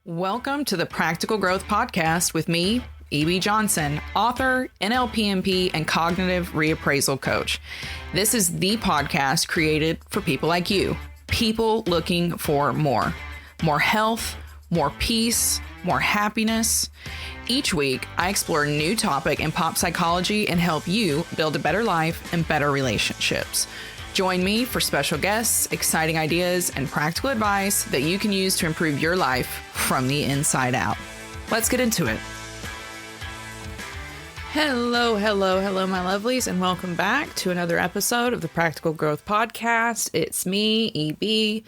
Welcome to the Practical Growth Podcast with me, E.B. Johnson, author, NLPMP, and cognitive reappraisal coach. This is the podcast created for people like you, people looking for more health, more peace, more happiness. Each week, I explore a new topic in pop psychology and help you build a better life and better relationships. Join me for special guests, exciting ideas, and practical advice that you can use to improve your life from the inside out. Let's get into it. Hello, my lovelies, and welcome back to another episode of the Practical Growth Podcast. It's me, EB,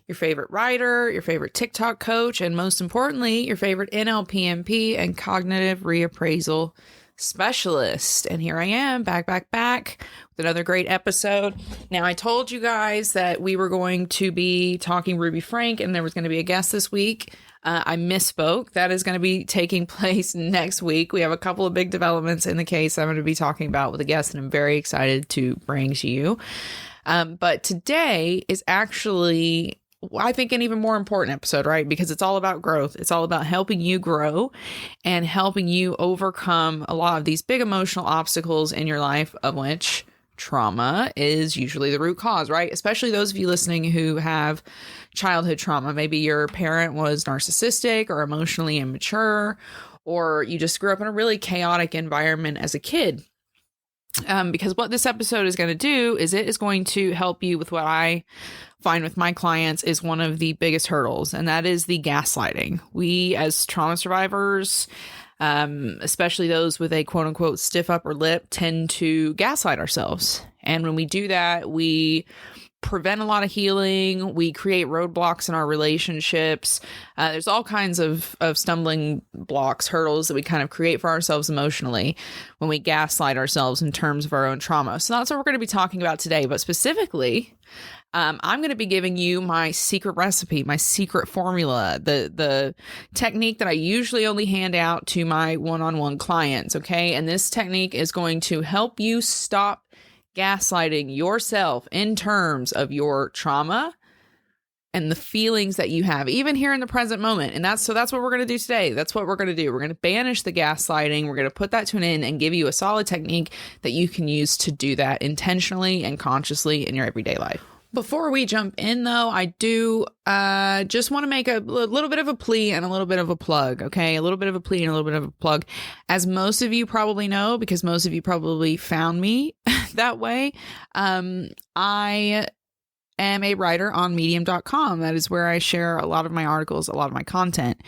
your favorite writer, your favorite TikTok coach, and most importantly, your favorite NLPMP and cognitive reappraisal specialist. And here I am back with another great episode. Now, I told you guys that we were going to be talking Ruby Frank and there was going to be a guest this week. I misspoke. That is going to be taking place next week. We have a couple of big developments in the case I'm going to be talking about with a guest, and I'm very excited to bring to you. But today is actually, I think, an even more important episode, right? Because it's all about growth. It's all about helping you grow and helping you overcome a lot of these big emotional obstacles in your life, of which trauma is usually the root cause, right? Especially those of you listening who have childhood trauma. Maybe your parent was narcissistic or emotionally immature, or you just grew up in a really chaotic environment as a kid. Because what this episode is going to do is it is going to help you with what I find with my clients is one of the biggest hurdles, and that is the gaslighting. We as trauma survivors, especially those with a quote unquote stiff upper lip, tend to gaslight ourselves. And when we do that, we prevent a lot of healing. We create roadblocks in our relationships. There's all kinds of stumbling blocks, hurdles that we kind of create for ourselves emotionally when we gaslight ourselves in terms of our own trauma. So that's what we're going to be talking about today. But specifically, I'm going to be giving you my secret recipe, my secret formula, the technique that I usually only hand out to my one-on-one clients. Okay. And this technique is going to help you stop gaslighting yourself in terms of your trauma and the feelings that you have, even here in the present moment. And that's what we're going to do today. That's what we're going to do. We're going to banish the gaslighting. We're going to put that to an end and give you a solid technique that you can use to do that intentionally and consciously in your everyday life. Before we jump in, though, I do just want to make a little bit of a plea and a little bit of a plug, okay? A little bit of a plea and a little bit of a plug. As most of you probably know, because most of you probably found me that way, I am a writer on medium.com. That is where I share a lot of my articles, a lot of my content.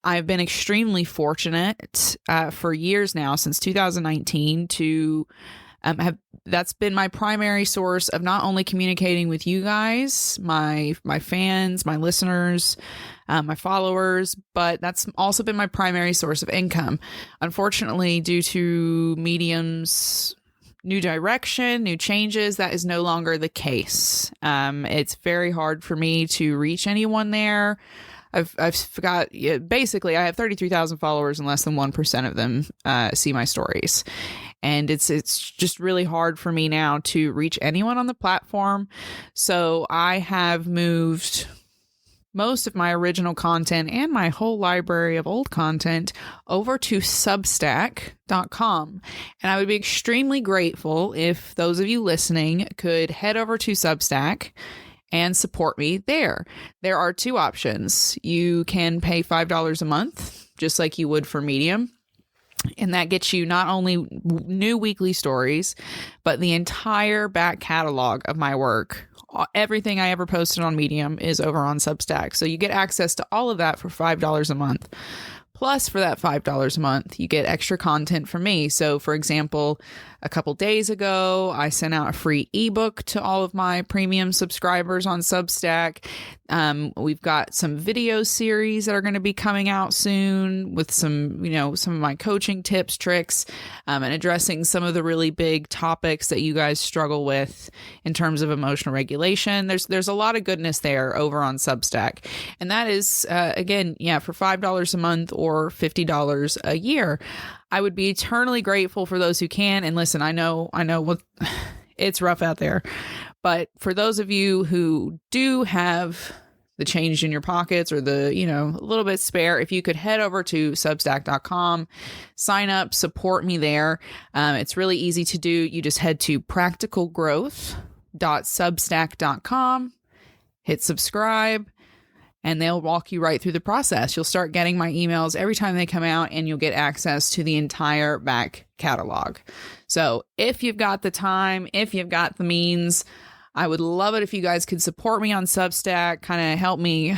I've been extremely fortunate for years now, since 2019, to that's been my primary source of not only communicating with you guys, my fans, my listeners, my followers, but that's also been my primary source of income. Unfortunately, due to Medium's new direction, new changes, that is no longer the case. It's very hard for me to reach anyone there. I've forgot, basically, I have 33,000 followers and less than 1% of them see my stories. And it's just really hard for me now to reach anyone on the platform. So I have moved most of my original content and my whole library of old content over to Substack.com. And I would be extremely grateful if those of you listening could head over to Substack and support me there. There are two options. You can pay $5 a month, just like you would for Medium. And that gets you not only new weekly stories, but the entire back catalog of my work. Everything I ever posted on Medium is over on Substack. So you get access to all of that for $5 a month. Plus, for that $5 a month, you get extra content from me. So, for example, a couple days ago, I sent out a free ebook to all of my premium subscribers on Substack. We've got some video series that are going to be coming out soon with some of my coaching tips, tricks, and addressing some of the really big topics that you guys struggle with in terms of emotional regulation. There's a lot of goodness there over on Substack. And that is, again, for $5 a month or $50 a year. I would be eternally grateful for those who can. And listen, I know what it's rough out there, but for those of you who do have the change in your pockets or the, a little bit spare, if you could head over to substack.com, sign up, support me there. It's really easy to do. You just head to practicalgrowth.substack.com, hit subscribe, and they'll walk you right through the process. You'll start getting my emails every time they come out, and you'll get access to the entire back catalog. So if you've got the time, if you've got the means, I would love it if you guys could support me on Substack, kind of help me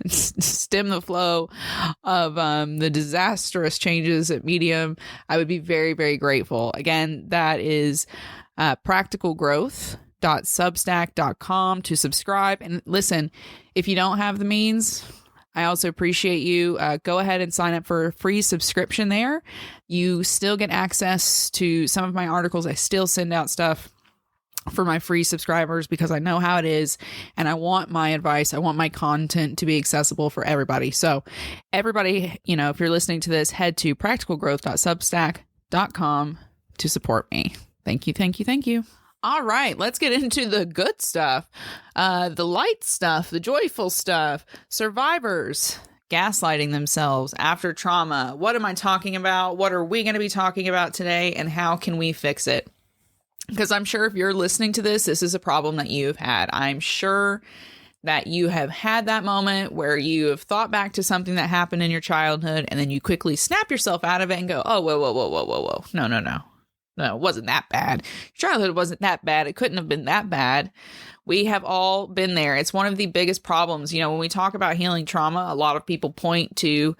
stem the flow of the disastrous changes at Medium. I would be very, very grateful. Again, that is practicalgrowth.substack.com to subscribe. And listen, if you don't have the means, I also appreciate you. Go ahead and sign up for a free subscription there. You still get access to some of my articles. I still send out stuff for my free subscribers because I know how it is, and I want my advice, I want my content to be accessible for everybody. So everybody, if you're listening to this, head to practicalgrowth.substack.com to support me. Thank you, thank you, thank you. All right, let's get into the good stuff, the light stuff, the joyful stuff. Survivors gaslighting themselves after trauma. What am I talking about? What are we going to be talking about today, and how can we fix it? Because I'm sure if you're listening to this, this is a problem that you've had. I'm sure that you have had that moment where you have thought back to something that happened in your childhood, and then you quickly snap yourself out of it and go, oh, whoa, whoa, whoa, whoa, whoa, whoa. No, it wasn't that bad. Your childhood wasn't that bad. It couldn't have been that bad. We have all been there. It's one of the biggest problems. When we talk about healing trauma, a lot of people point to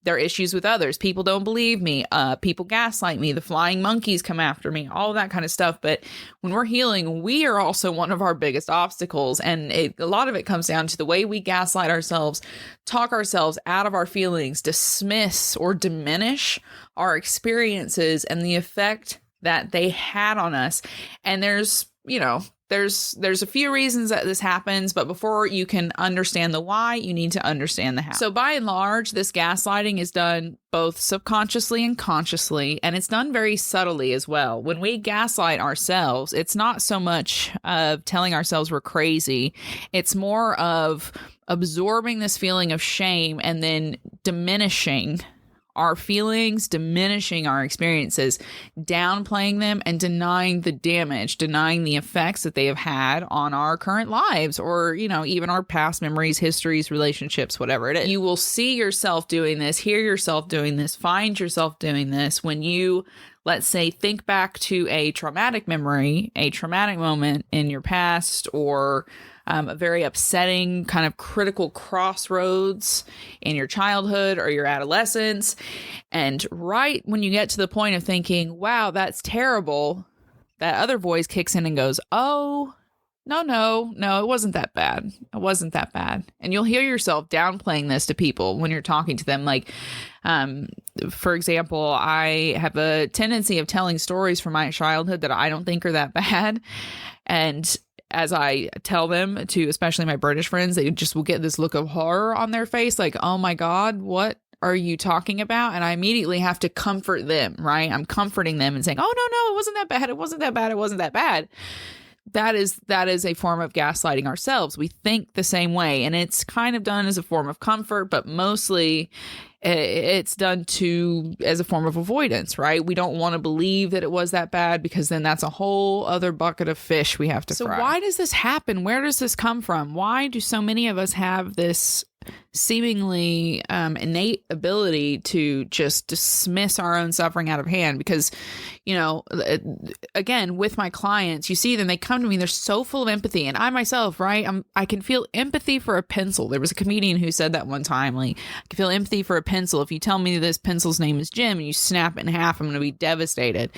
their issues with others. People don't believe me. People gaslight me. The flying monkeys come after me, all that kind of stuff. But when we're healing, we are also one of our biggest obstacles. And a lot of it comes down to the way we gaslight ourselves, talk ourselves out of our feelings, dismiss or diminish our experiences and the effect that they had on us. And there's a few reasons that this happens, but before you can understand the why, you need to understand the how. So by and large, this gaslighting is done both subconsciously and consciously, and it's done very subtly as well. When we gaslight ourselves, it's not so much of telling ourselves we're crazy. It's more of absorbing this feeling of shame and then diminishing our feelings, diminishing our experiences, downplaying them, and denying the damage, denying the effects that they have had on our current lives, or, even our past memories, histories, relationships, whatever it is. You will see yourself doing this, hear yourself doing this, find yourself doing this when you, let's say, think back to a traumatic memory, a traumatic moment in your past, or a very upsetting kind of critical crossroads in your childhood or your adolescence. And right when you get to the point of thinking, wow, that's terrible, that other voice kicks in and goes, oh, no, it wasn't that bad. It wasn't that bad. And you'll hear yourself downplaying this to people when you're talking to them. Like, for example, I have a tendency of telling stories from my childhood that I don't think are that bad. And as I tell them to, especially my British friends, they just will get this look of horror on their face. Like, oh my God, what are you talking about? And I immediately have to comfort them, right? I'm comforting them and saying, oh, no, it wasn't that bad. It wasn't that bad. It wasn't that bad. That is a form of gaslighting ourselves. We think the same way, and it's kind of done as a form of comfort, but mostly it's done as a form of avoidance, right? We don't want to believe that it was that bad because then that's a whole other bucket of fish we have to fry. So why does this happen? Where does this come from? Why do so many of us have this seemingly innate ability to just dismiss our own suffering out of hand? Because, again, with my clients, you see them, they come to me, they're so full of empathy. And I myself, right, I can feel empathy for a pencil. There was a comedian who said that one time, like, I can feel empathy for a pencil. If you tell me this pencil's name is Jim and you snap it in half, I'm going to be devastated.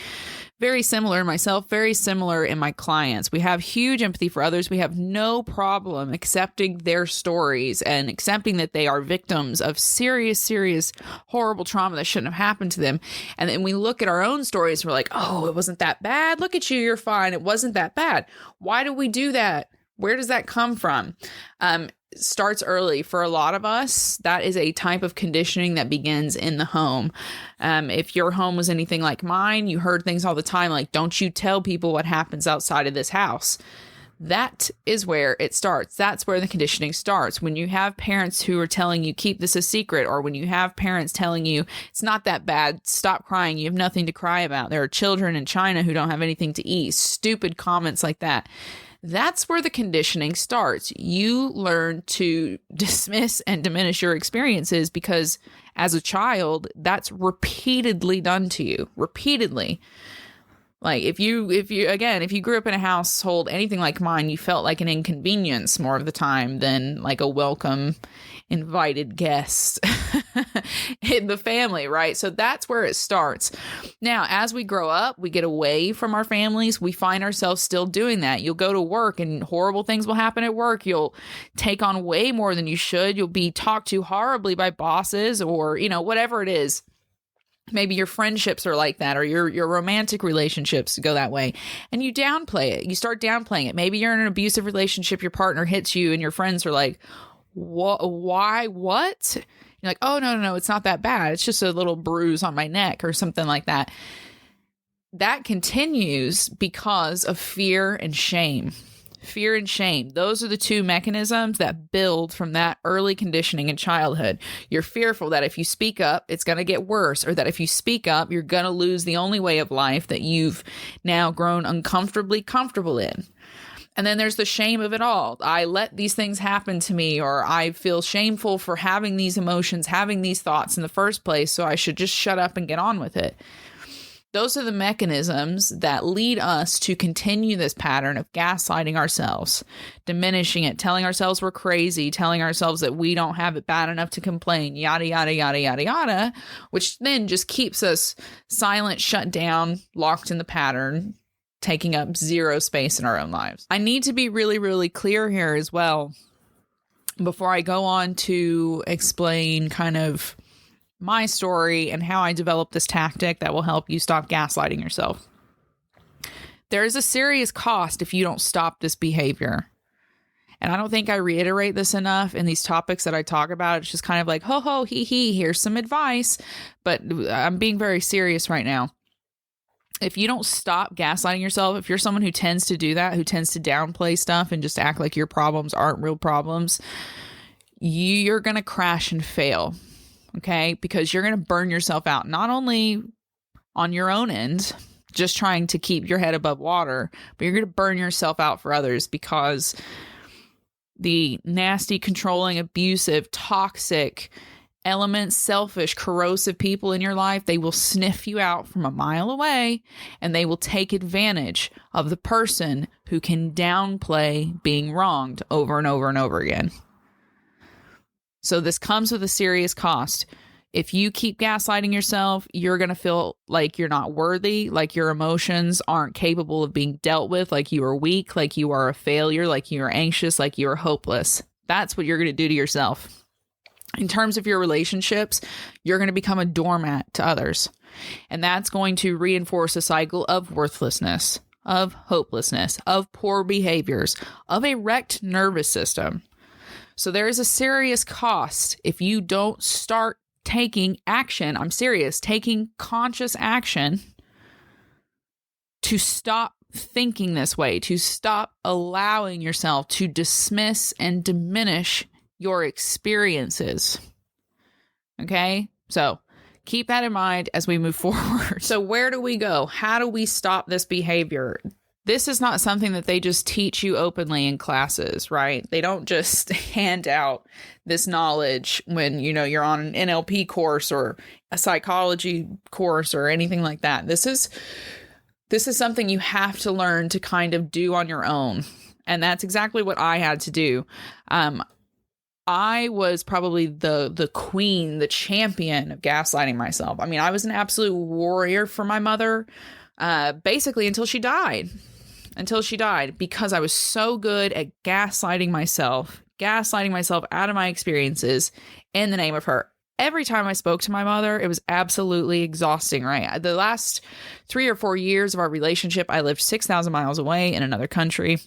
Very similar in myself, very similar in my clients. We have huge empathy for others. We have no problem accepting their stories and accepting that they are victims of serious, serious, horrible trauma that shouldn't have happened to them. And then we look at our own stories, we're like, oh, it wasn't that bad. Look at you, you're fine. It wasn't that bad. Why do we do that? Where does that come from? Starts early. For a lot of us, that is a type of conditioning that begins in the home. If your home was anything like mine, you heard things all the time like, don't you tell people what happens outside of this house. That is where it starts. That's where the conditioning starts. When you have parents who are telling you, keep this a secret, or when you have parents telling you, it's not that bad, stop crying, you have nothing to cry about. There are children in China who don't have anything to eat. Stupid comments like that. That's where the conditioning starts. You learn to dismiss and diminish your experiences because as a child, that's repeatedly done to you. Repeatedly. Like if you grew up in a household anything like mine, you felt like an inconvenience more of the time than like a welcome invited guest in the family, right? So that's where it starts. Now, as we grow up, we get away from our families. We find ourselves still doing that. You'll go to work and horrible things will happen at work. You'll take on way more than you should. You'll be talked to horribly by bosses or, whatever it is. Maybe your friendships are like that, or your romantic relationships go that way, and you downplay it. You start downplaying it. Maybe you're in an abusive relationship, your partner hits you, and your friends are like, why, what? You're like, oh, no, it's not that bad. It's just a little bruise on my neck or something like that. That continues because of fear and shame. Fear and shame. Those are the two mechanisms that build from that early conditioning in childhood. You're fearful that if you speak up, it's going to get worse, or that if you speak up, you're going to lose the only way of life that you've now grown uncomfortably comfortable in. And then there's the shame of it all. I let these things happen to me, or I feel shameful for having these emotions, having these thoughts in the first place, so I should just shut up and get on with it. Those are the mechanisms that lead us to continue this pattern of gaslighting ourselves, diminishing it, telling ourselves we're crazy, telling ourselves that we don't have it bad enough to complain, yada, yada, yada, yada, yada, which then just keeps us silent, shut down, locked in the pattern, taking up zero space in our own lives. I need to be really, really clear here as well before I go on to explain kind of my story and how I developed this tactic that will help you stop gaslighting yourself. There is a serious cost if you don't stop this behavior. And I don't think I reiterate this enough in these topics that I talk about. It's just kind of like, ho, ho, hee, hee, here's some advice. But I'm being very serious right now. If you don't stop gaslighting yourself, if you're someone who tends to do that, who tends to downplay stuff and just act like your problems aren't real problems, you're going to crash and fail. Okay, because you're going to burn yourself out, not only on your own end, just trying to keep your head above water, but you're going to burn yourself out for others because the nasty, controlling, abusive, toxic elements, selfish, corrosive people in your life, they will sniff you out from a mile away, and they will take advantage of the person who can downplay being wronged over and over and over again. So this comes with a serious cost. If you keep gaslighting yourself, you're going to feel like you're not worthy, like your emotions aren't capable of being dealt with, like you are weak, like you are a failure, like you are anxious, like you are hopeless. That's what you're going to do to yourself. In terms of your relationships, you're going to become a doormat to others. And that's going to reinforce a cycle of worthlessness, of hopelessness, of poor behaviors, of a wrecked nervous system. So there is a serious cost if you don't start taking action. I'm serious, taking conscious action to stop thinking this way, to stop allowing yourself to dismiss and diminish your experiences. Okay? So keep that in mind as we move forward. So where do we go? How do we stop this behavior? This is not something that they just teach you openly in classes, right? They don't just hand out this knowledge when, you're on an NLP course or a psychology course or anything like that. This is something you have to learn to kind of do on your own. And that's exactly what I had to do. I was probably the queen, the champion of gaslighting myself. I mean, I was an absolute warrior for my mother, basically until she died. Because I was so good at gaslighting myself out of my experiences in the name of her. Every time I spoke to my mother, it was absolutely exhausting, right? The last 3 or 4 years of our relationship, I lived 6,000 miles away in another country.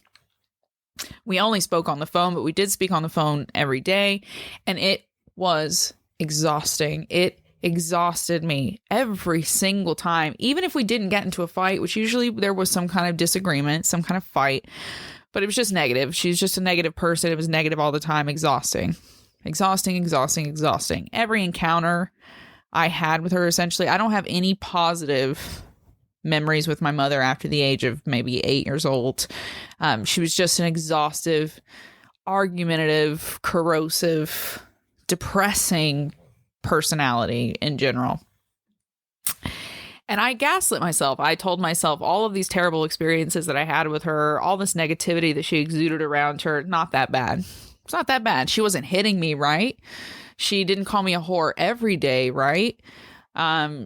We only spoke on the phone, but we did speak on the phone every day, and it was exhausting. It exhausted me every single time, even if we didn't get into a fight, which usually there was some kind of disagreement, some kind of fight. But it was just negative. She's just a negative person. It was negative all the time. Exhausting. Every encounter I had with her, essentially, I don't have any positive memories with my mother after the age of maybe 8 years old. She was just an exhaustive, argumentative, corrosive, depressing personality in general. And I gaslit myself. I told myself all of these terrible experiences that I had with her, all this negativity that she exuded around her, not that bad. It's not that bad. She wasn't hitting me, right? She didn't call me a whore every day, right?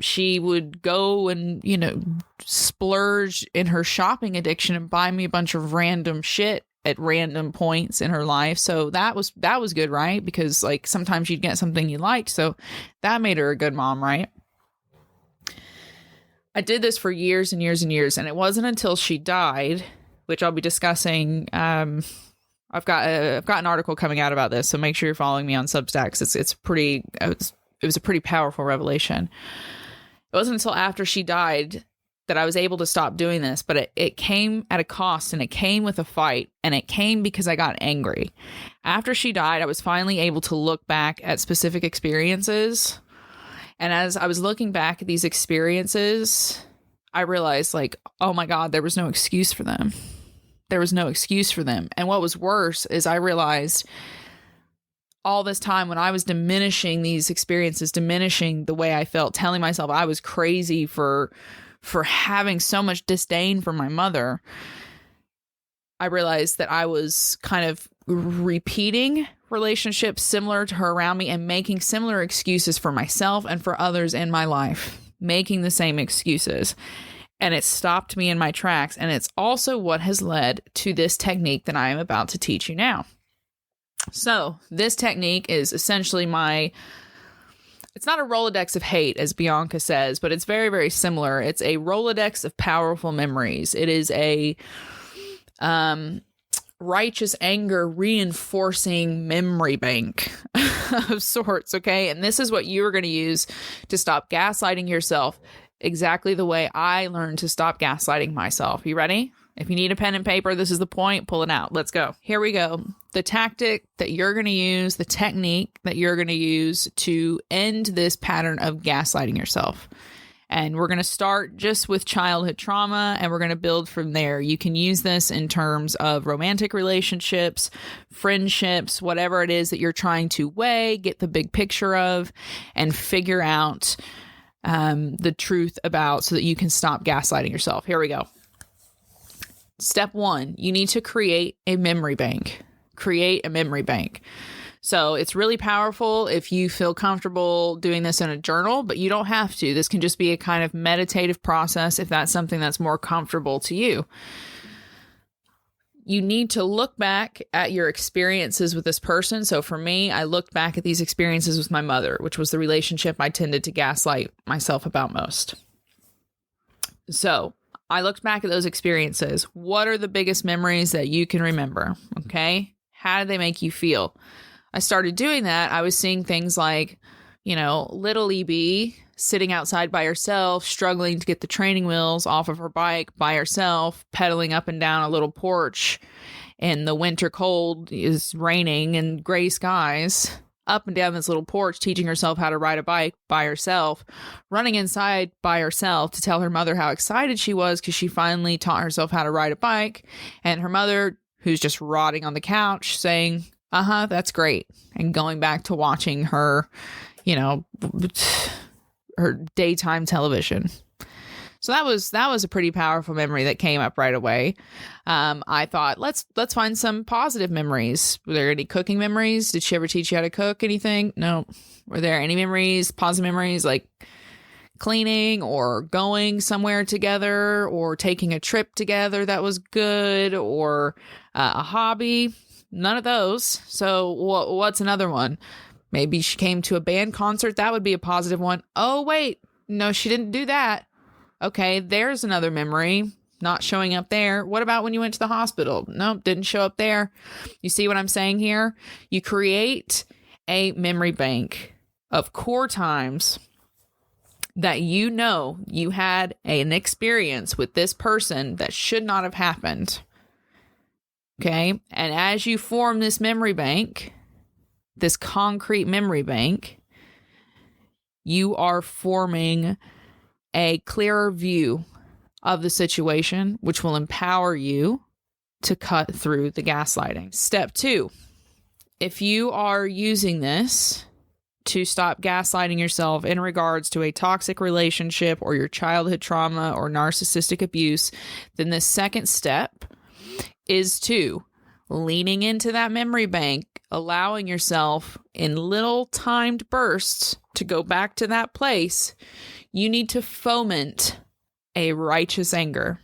She would go and, splurge in her shopping addiction and buy me a bunch of random shit at random points in her life. So that was good, right? Because like sometimes you'd get something you liked. So that made her a good mom, right? I did this for years and years and years, and it wasn't until she died, which I'll be discussing. I've got an article coming out about this, so make sure you're following me on Substack. It was a pretty powerful revelation. It wasn't until after she died that I was able to stop doing this, but it came at a cost, and it came with a fight, and it came because I got angry. After she died, I was finally able to look back at specific experiences. And as I was looking back at these experiences, I realized, like, oh my God, there was no excuse for them. There was no excuse for them. And what was worse is I realized all this time when I was diminishing these experiences, diminishing the way I felt, telling myself I was crazy for having so much disdain for my mother, I realized that I was kind of repeating relationships similar to her around me and making similar excuses for myself and for others in my life, making the same excuses. And it stopped me in my tracks. And it's also what has led to this technique that I am about to teach you now. So this technique is essentially it's not a Rolodex of hate, as Bianca says, but it's very, very similar. It's a Rolodex of powerful memories. It is a righteous anger reinforcing memory bank of sorts, okay? And this is what you are going to use to stop gaslighting yourself exactly the way I learned to stop gaslighting myself. You ready? If you need a pen and paper, this is the point. Pull it out. Let's go. Here we go. The tactic that you're going to use, the technique that you're going to use to end this pattern of gaslighting yourself. And we're going to start just with childhood trauma, and we're going to build from there. You can use this in terms of romantic relationships, friendships, whatever it is that you're trying to weigh, get the big picture of, and figure out the truth about so that you can stop gaslighting yourself. Here we go. Step 1, you need to create a memory bank. Create a memory bank. So it's really powerful if you feel comfortable doing this in a journal, but you don't have to. This can just be a kind of meditative process if that's something that's more comfortable to you. You need to look back at your experiences with this person. So for me, I looked back at these experiences with my mother, which was the relationship I tended to gaslight myself about most. So I looked back at those experiences. What are the biggest memories that you can remember? Okay. How did they make you feel? I started doing that. I was seeing things like, little EB sitting outside by herself, struggling to get the training wheels off of her bike by herself, pedaling up and down a little porch in the winter cold, is raining and gray skies, up and down this little porch, teaching herself how to ride a bike by herself, running inside by herself to tell her mother how excited she was because she finally taught herself how to ride a bike. And her mother, who's just rotting on the couch, saying, that's great. And going back to watching her, her daytime television. So that was a pretty powerful memory that came up right away. I thought, let's find some positive memories. Were there any cooking memories? Did she ever teach you how to cook anything? No. Were there any memories, positive memories, like cleaning or going somewhere together or taking a trip together that was good, or a hobby? None of those. So what's another one? Maybe she came to a band concert. That would be a positive one. Oh, wait. No, she didn't do that. Okay, there's another memory. Not showing up there. What about when you went to the hospital? Nope, didn't show up there. You see what I'm saying here? You create a memory bank of core times that you had an experience with this person that should not have happened. Okay. And as you form this memory bank, this concrete memory bank, you are forming a clearer view of the situation, which will empower you to cut through the gaslighting. Step 2, if you are using this to stop gaslighting yourself in regards to a toxic relationship or your childhood trauma or narcissistic abuse, then the second step is to leaning into that memory bank, allowing yourself in little timed bursts to go back to that place. You need to foment a righteous anger.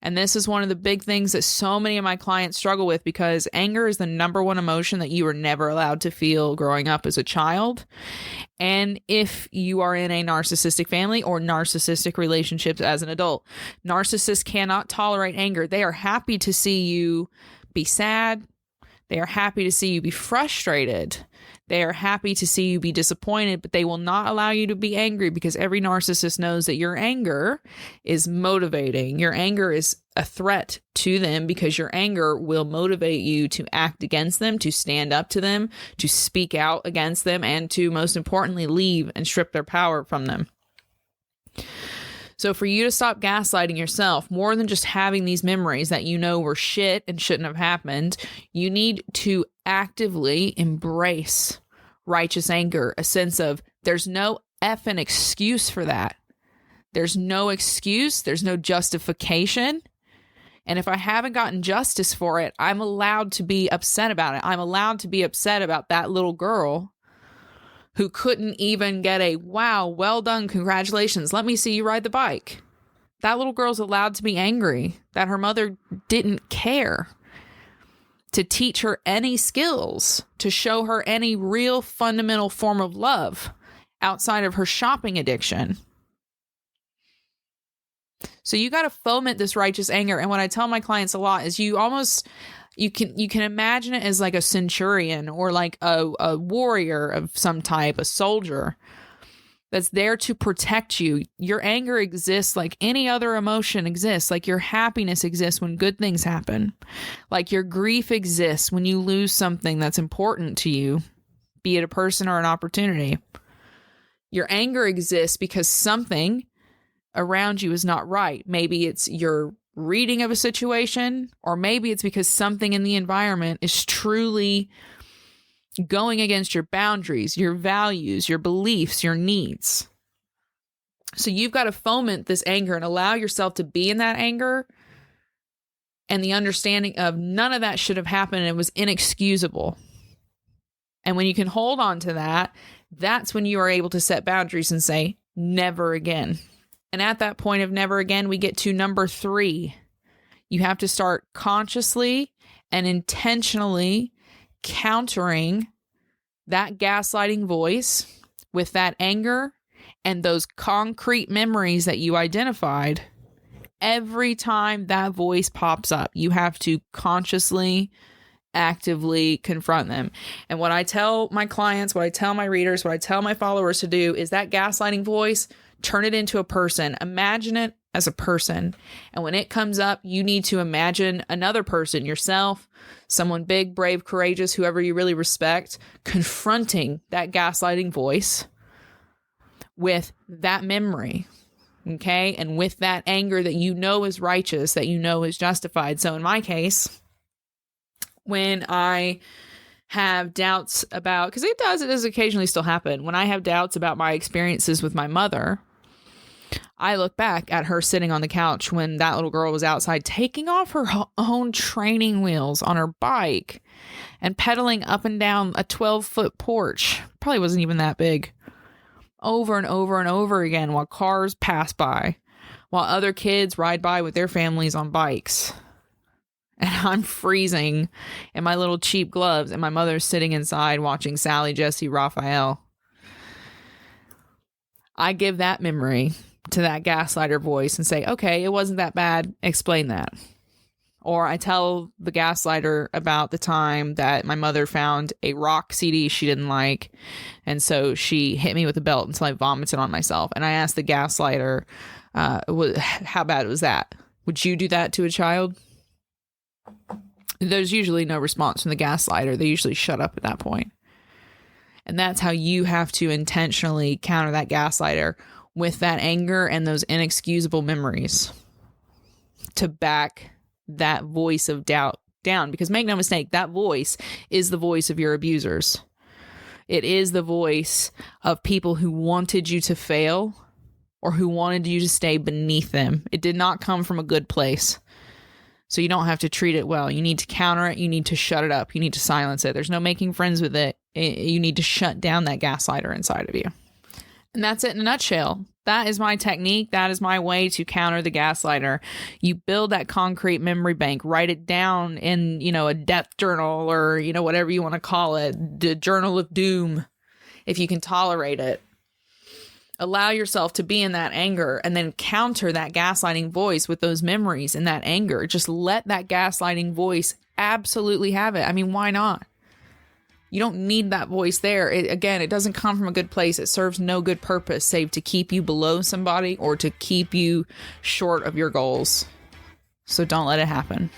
And this is one of the big things that so many of my clients struggle with, because anger is the number one emotion that you were never allowed to feel growing up as a child. And if you are in a narcissistic family or narcissistic relationships as an adult, narcissists cannot tolerate anger. They are happy to see you be sad. They are happy to see you be frustrated. They are happy to see you be disappointed, but they will not allow you to be angry, because every narcissist knows that your anger is motivating. Your anger is a threat to them, because your anger will motivate you to act against them, to stand up to them, to speak out against them, and to, most importantly, leave and strip their power from them. So for you to stop gaslighting yourself, more than just having these memories that you know were shit and shouldn't have happened, you need to actively embrace righteous anger, a sense of there's no effing excuse for that. There's no excuse. There's no justification. And if I haven't gotten justice for it, I'm allowed to be upset about it. I'm allowed to be upset about that little girl who couldn't even get a, wow, well done, congratulations, let me see you ride the bike. That little girl's allowed to be angry that her mother didn't care to teach her any skills, to show her any real fundamental form of love outside of her shopping addiction. So you got to foment this righteous anger. And what I tell my clients a lot is you can imagine it as like a centurion or like a warrior of some type, a soldier that's there to protect you. Your anger exists like any other emotion exists. Like your happiness exists when good things happen. Like your grief exists when you lose something that's important to you, be it a person or an opportunity. Your anger exists because something around you is not right. Maybe it's your reading of a situation, or maybe it's because something in the environment is truly going against your boundaries, your values, your beliefs, your needs. So you've got to foment this anger and allow yourself to be in that anger and the understanding of none of that should have happened and it was inexcusable. And when you can hold on to that, that's when you are able to set boundaries and say, never again. And at that point of never again, we get to number 3. You have to start consciously and intentionally countering that gaslighting voice with that anger and those concrete memories that you identified. Every time that voice pops up, you have to consciously, actively confront them. And what I tell my clients, what I tell my readers, what I tell my followers to do is that gaslighting voice, turn it into a person. Imagine it as a person. And when it comes up, you need to imagine another person, yourself, someone big, brave, courageous, whoever you really respect, confronting that gaslighting voice with that memory. Okay. And with that anger that you know is righteous, that you know is justified. So in my case, when I have doubts about, because it does occasionally still happen. When I have doubts about my experiences with my mother, I look back at her sitting on the couch when that little girl was outside taking off her own training wheels on her bike and pedaling up and down a 12-foot porch. Probably wasn't even that big. Over and over and over again while cars pass by, while other kids ride by with their families on bikes. And I'm freezing in my little cheap gloves, and my mother's sitting inside watching Sally, Jesse, Raphael. I give that memory to that gaslighter voice and say, okay, it wasn't that bad. Explain that. Or I tell the gaslighter about the time that my mother found a rock CD she didn't like. And so she hit me with a belt until I vomited on myself. And I asked the gaslighter, how bad was that? Would you do that to a child? there's usually no response from the gaslighter. They usually shut up at that point. And that's how you have to intentionally counter that gaslighter, with that anger and those inexcusable memories, to back that voice of doubt down. Because make no mistake, that voice is the voice of your abusers. It is the voice of people who wanted you to fail or who wanted you to stay beneath them. It did not come from a good place. So you don't have to treat it well. You need to counter it. You need to shut it up. You need to silence it. There's no making friends with it. You need to shut down that gaslighter inside of you. And that's it in a nutshell. That is my technique. That is my way to counter the gaslighter. You build that concrete memory bank, write it down in, a death journal, or, whatever you want to call it, the journal of doom, if you can tolerate it. Allow yourself to be in that anger, and then counter that gaslighting voice with those memories and that anger. Just let that gaslighting voice absolutely have it. I mean, why not? You don't need that voice there. It doesn't come from a good place. It serves no good purpose save to keep you below somebody or to keep you short of your goals. So don't let it happen.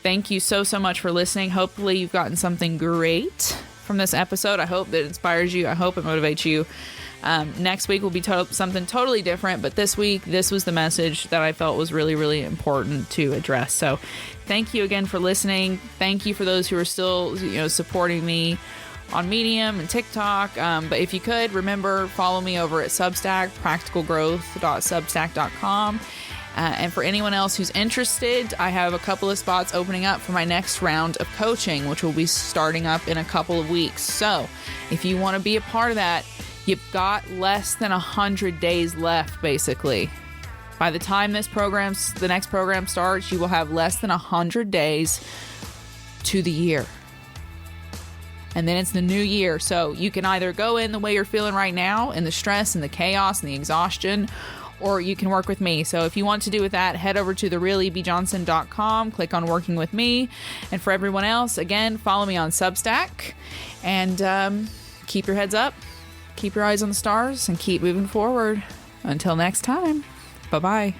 Thank you so much for listening. Hopefully you've gotten something great from this episode. I hope that it inspires you. I hope it motivates you. Next week will be something totally different, but this week, this was the message that I felt was really, really important to address. So thank you again for listening. Thank you for those who are still, supporting me on Medium and TikTok. But if you could, remember, follow me over at Substack, practicalgrowth.substack.com. And for anyone else who's interested, I have a couple of spots opening up for my next round of coaching, which will be starting up in a couple of weeks. So if you want to be a part of that, you've got less than 100 days left, basically. By the time the next program starts, you will have less than 100 days to the year. And then it's the new year. So you can either go in the way you're feeling right now, in the stress and the chaos and the exhaustion, or you can work with me. So if you want to do with that, head over to therealebjohnson.com, click on working with me. And for everyone else, again, follow me on Substack, and keep your heads up, keep your eyes on the stars, and keep moving forward. Until next time, bye-bye.